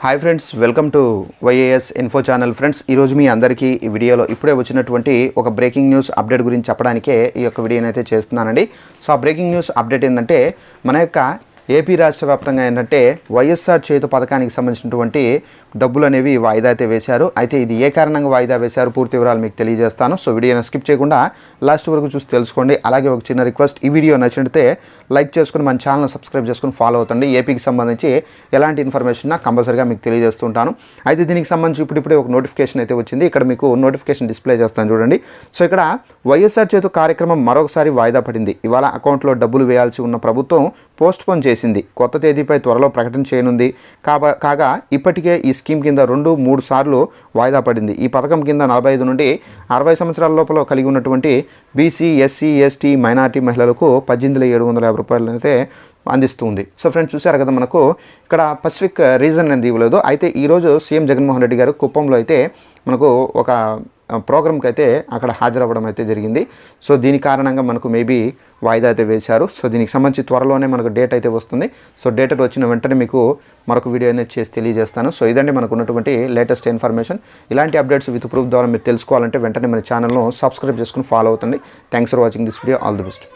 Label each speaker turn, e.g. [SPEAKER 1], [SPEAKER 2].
[SPEAKER 1] Hi friends, welcome to YAS info channel. Friends, ఈరోజు మీ అందరికీ ఈ వీడియోలో ఇప్పుడే వచ్చినటువంటి ఒక బ్రేకింగ్ న్యూస్ అప్డేట్ గురించి చెప్పడానికే ఈ యొక్క వీడియోని అయితే చేస్తున్నానండి. సో ఆ బ్రేకింగ్ న్యూస్ అప్డేట్ ఏంటంటే, మన యొక్క ఏపీ రాష్ట్ర వ్యాప్తంగా ఏంటంటే వైఎస్ఆర్ చేతు పథకానికి సంబంధించినటువంటి డబ్బులు అనేవి వాయిదా అయితే వేశారు. అయితే ఇది ఏ కారణంగా వాయిదా వేశారు పూర్తి వివరాలు మీకు తెలియజేస్తాను. సో వీడియోని స్కిప్ చేయకుండా లాస్ట్ వరకు చూసి తెలుసుకోండి. అలాగే ఒక చిన్న రిక్వెస్ట్, ఈ వీడియో నచ్చినట్లయితే లైక్ చేసుకుని మన ఛానల్ సబ్స్క్రైబ్ చేసుకుని ఫాలో అవుతండి. ఏపీకి సంబంధించి ఎలాంటి ఇన్ఫర్మేషన్ కంపల్సరీగా మీకు తెలియజేస్తుంటాను. అయితే దీనికి సంబంధించి ఇప్పుడిప్పుడే ఒక నోటిఫికేషన్ అయితే వచ్చింది. ఇక్కడ మీకు నోటిఫికేషన్ డిస్ప్లే చేస్తాను చూడండి. సో ఇక్కడ వైఎస్ఆర్ చేతు కార్యక్రమం మరొకసారి వాయిదా పడింది. ఇవాళ అకౌంట్లో డబ్బులు వేయాల్సి ఉన్న ప్రభుత్వం పోస్ట్ పోన్ చేసింది. కొత్త తేదీపై త్వరలో ప్రకటన చేయనుంది. కాగా ఇప్పటికే ఈ స్కీమ్ కింద 2-3 సార్లు వాయిదా పడింది. ఈ పథకం కింద 45 నుండి 60 సంవత్సరాల లోపల కలిగి ఉన్నటువంటి బీసీ, ఎస్సీ, ఎస్టీ, మైనార్టీ మహిళలకు 18,750 రూపాయలు అయితే అందిస్తుంది. సో ఫ్రెండ్స్, చూశారు కదా, మనకు ఇక్కడ స్పెసిఫిక్ రీజన్ అనేది ఇవ్వలేదు. అయితే ఈరోజు సీఎం జగన్మోహన్ రెడ్డి గారు కుప్పంలో అయితే మనకు ఒక ప్రోగ్రామ్కి అయితే అక్కడ హాజరవ్వడం అయితే జరిగింది. సో దీని కారణంగా మనకు మేబీ వాయిదా అయితే వేశారు. సో దీనికి సంబంధించి త్వరలోనే మనకు డేట్ అయితే వస్తుంది. సో డేట్ వచ్చిన వెంటనే మీకు మరొక వీడియో అనేది చేసి తెలియజేస్తాను. సో ఇదండి మనకు ఉన్నటువంటి లేటెస్ట్ ఇన్ఫర్మేషన్. ఇలాంటి అప్డేట్స్ విత్ ప్రూఫ్ ద్వారా మీరు తెలుసుకోవాలంటే వెంటనే మన ఛానల్ను సబ్స్క్రైబ్ చేసుకుని ఫాలో అవుతుంది. Thanks for watching this video. All the best.